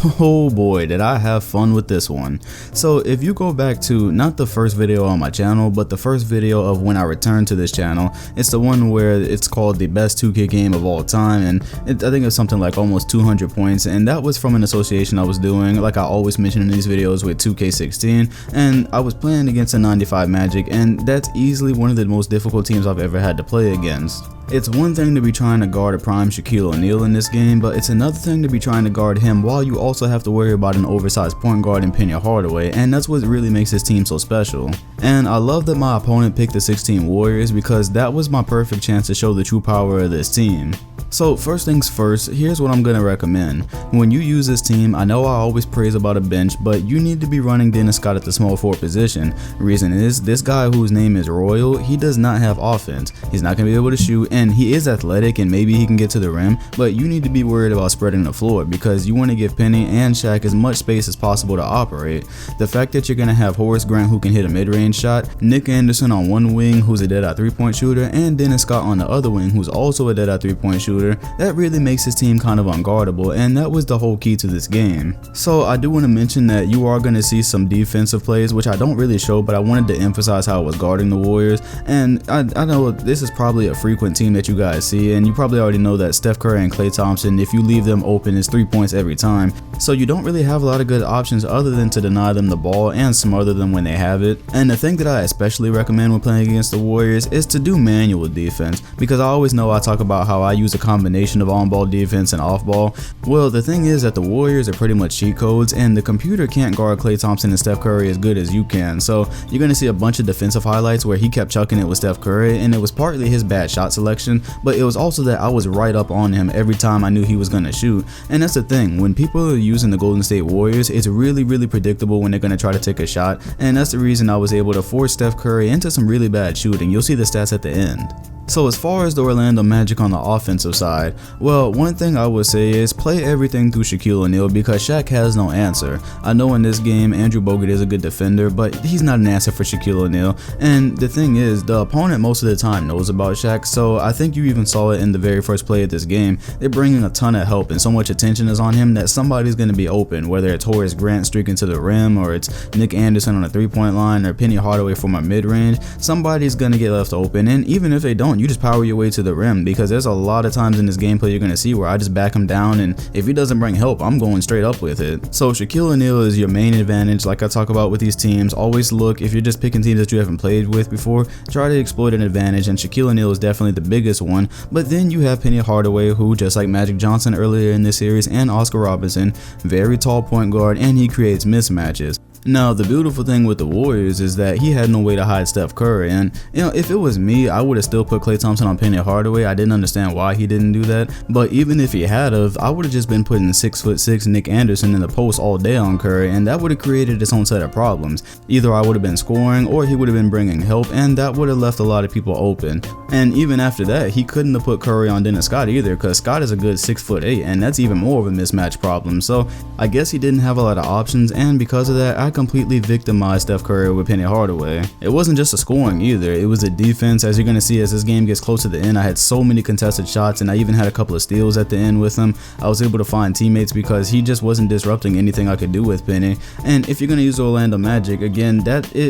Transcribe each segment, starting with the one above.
Oh boy, did I have fun with this one. So if you go back to not the first video on my channel, but the first video of when I returned to this channel, it's the one where it's called the best 2K game of all time, and I think it's something like almost 200 points, and that was from an association I was doing, like I always mention in these videos, with 2K16, and I was playing against a 95 Magic, and that's easily one of the most difficult teams I've ever had to play against. It's one thing to be trying to guard a prime Shaquille O'Neal in this game, but it's another thing to be trying to guard him while you also have to worry about an oversized point guard in Penny Hardaway, and that's what really makes this team so special. And I love that my opponent picked the 16 Warriors because that was my perfect chance to show the true power of this team. So first things first, here's what I'm going to recommend. When you use this team, I know I always praise about a bench, but you need to be running Dennis Scott at the small forward position. Reason is, this guy whose name is Royal, he does not have offense. He's not going to be able to shoot, and he is athletic and maybe he can get to the rim, but you need to be worried about spreading the floor because you want to give Penny and Shaq as much space as possible to operate. The fact that you're going to have Horace Grant who can hit a mid-range shot, Nick Anderson on one wing who's a dead-eye three-point shooter, and Dennis Scott on the other wing who's also a dead-eye three-point shooter, that really makes his team kind of unguardable, and that was the whole key to this game. So I do want to mention that you are going to see some defensive plays, which I don't really show, but I wanted to emphasize how I was guarding the Warriors. And I know this is probably a frequent team that you guys see, and you probably already know that Steph Curry and Klay Thompson, if you leave them open, is 3 points every time. So you don't really have a lot of good options other than to deny them the ball and smother them when they have it. And the thing that I especially recommend when playing against the Warriors is to do manual defense, because I always know I talk about how I use a combination of on-ball defense and off-ball. Well, the thing is that the Warriors are pretty much cheat codes, and the computer can't guard Klay Thompson and Steph Curry as good as you can. So you're going to see a bunch of defensive highlights where he kept chucking it with Steph Curry, and it was partly his bad shot selection, but it was also that I was right up on him every time I knew he was going to shoot. And that's the thing, when people are using the Golden State Warriors, it's really predictable when they're going to try to take a shot, and that's the reason I was able to force Steph Curry into some really bad shooting. You'll see the stats at the end. So as far as the Orlando Magic on the offensive side, well, one thing I would say is play everything through Shaquille O'Neal because Shaq has no answer. I know in this game Andrew Bogut is a good defender, but he's not an answer for Shaquille O'Neal. And the thing is, the opponent most of the time knows about Shaq, so I think you even saw it in the very first play of this game. They're bringing a ton of help and so much attention is on him that somebody's going to be open, whether it's Horace Grant streaking to the rim, or it's Nick Anderson on a three-point line, or Penny Hardaway from a mid-range. Somebody's going to get left open, and even if they don't, you just power your way to the rim, because there's a lot of times in this gameplay you're going to see where I just back him down, and if he doesn't bring help, I'm going straight up with it. So Shaquille O'Neal is your main advantage. Like I talk about with these teams, always look, if you're just picking teams that you haven't played with before, try to exploit an advantage, and Shaquille O'Neal is definitely the biggest one. But then you have Penny Hardaway, who, just like Magic Johnson earlier in this series and Oscar Robertson, very tall point guard, and he creates mismatches. Now, the beautiful thing with the Warriors is that he had no way to hide Steph Curry, and if it was me, I would have still put Klay Thompson on Penny Hardaway. I didn't understand why he didn't do that, but even if he had of, I would have just been putting 6'6" Nick Anderson in the post all day on Curry, and that would have created its own set of problems. Either I would have been scoring, or he would have been bringing help, and that would have left a lot of people open. And even after that, he couldn't have put Curry on Dennis Scott either, because Scott is a good 6'8", and that's even more of a mismatch problem. So I guess he didn't have a lot of options, and because of that, I completely victimized Steph Curry with Penny Hardaway. It wasn't just a scoring either, it was a defense. As you're going to see as this game gets close to the end, I had so many contested shots, and I even had a couple of steals at the end with him. I was able to find teammates because he just wasn't disrupting anything I could do with Penny. And if you're going to use Orlando Magic, again,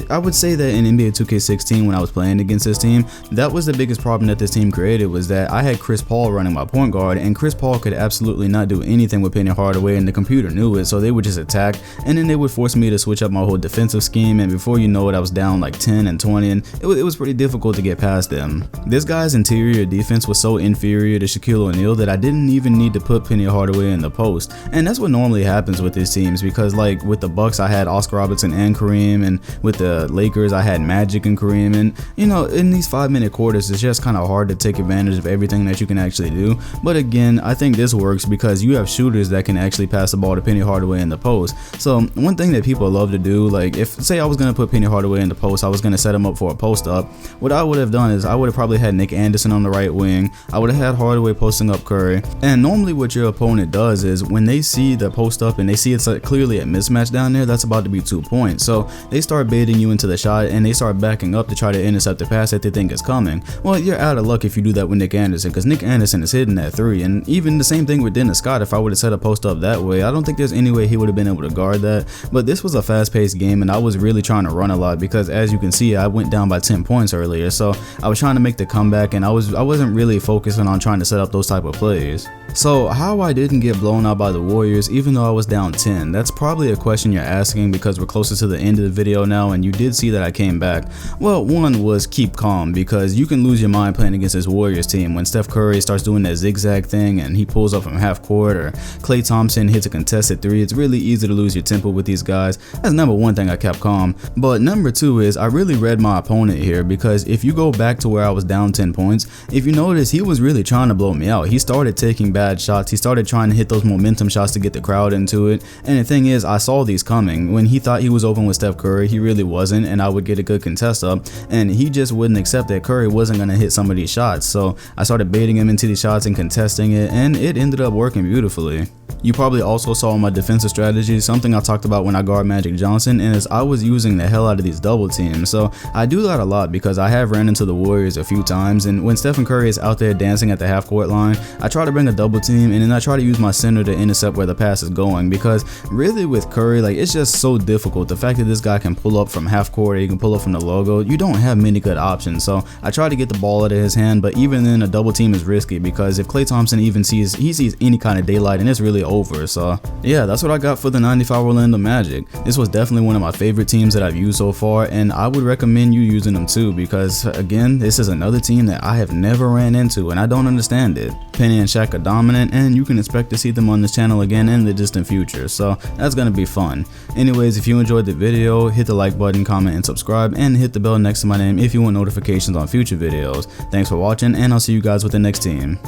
I would say that in NBA 2K16 when I was playing against this team, that was the biggest problem that this team created, was that I had Chris Paul running my point guard, and Chris Paul could absolutely not do anything with Penny Hardaway, and the computer knew it, so they would just attack, and then they would force me to switch up my whole defensive scheme, and before you know it, I was down like 10 and 20, and it was pretty difficult to get past them. This guy's interior defense was so inferior to Shaquille O'Neal that I didn't even need to put Penny Hardaway in the post, and that's what normally happens with these teams, because like with the Bucks I had Oscar Robertson and Kareem, and with the Lakers I had Magic and Kareem, and in these 5-minute quarters it's just kind of hard to take advantage of everything that you can actually do. But again, I think this works because you have shooters that can actually pass the ball to Penny Hardaway in the post. So one thing that people love to do. Like if say I was gonna put Penny Hardaway in the post, I was gonna set him up for a post up. What I would have done is I would have probably had Nick Anderson on the right wing. I would have had Hardaway posting up Curry. And normally what your opponent does is when they see the post up and they see it's clearly a mismatch down there, that's about to be 2 points. So they start baiting you into the shot and they start backing up to try to intercept the pass that they think is coming. Well, you're out of luck if you do that with Nick Anderson, because Nick Anderson is hitting that three. And even the same thing with Dennis Scott. If I would have set a post up that way, I don't think there's any way he would have been able to guard that. But this was a fast-paced game and I was really trying to run a lot, because as you can see, I went down by 10 points earlier. So I was trying to make the comeback and I wasn't really focusing on trying to set up those type of plays. So how I didn't get blown out by the Warriors even though I was down 10, that's probably a question you're asking because we're closer to the end of the video now and you did see that I came back. Well, one was keep calm, because you can lose your mind playing against this Warriors team when Steph Curry starts doing that zigzag thing and he pulls up from half court, or Klay Thompson hits a contested three. It's really easy to lose your tempo with these guys. That's number one thing I kept calm. But number two is I really read my opponent here, because if you go back to where I was down 10 points, if you notice, he was really trying to blow me out. He started taking bad shots. He started trying to hit those momentum shots to get the crowd into it. And the thing is, I saw these coming. When he thought he was open with Steph Curry, he really wasn't, and I would get a good contest up, and he just wouldn't accept that Curry wasn't going to hit some of these shots. So I started baiting him into these shots and contesting it, and it ended up working beautifully. You probably also saw my defensive strategy, something I talked about when I guard Magic Johnson, and is I was using the hell out of these double teams. So I do that a lot because I have ran into the Warriors a few times, and when Stephen Curry is out there dancing at the half court line, I try to bring a double team and then I try to use my center to intercept where the pass is going, because really with Curry, like, it's just so difficult. The fact that this guy can pull up from half court or he can pull up from the logo, you don't have many good options. So I try to get the ball out of his hand, but even then a double team is risky, because if Klay Thompson even sees any kind of daylight, and it's really over. So yeah, that's what I got for the 95 Orlando Magic. This was definitely one of my favorite teams that I've used so far, and I would recommend you using them too, because again, this is another team that I have never ran into and I don't understand it. Penny and Shaq are dominant, and you can expect to see them on this channel again in the distant future, so that's gonna be fun. Anyways, if you enjoyed the video, hit the like button, comment, and subscribe, and hit the bell next to my name if you want notifications on future videos. Thanks for watching, and I'll see you guys with the next team.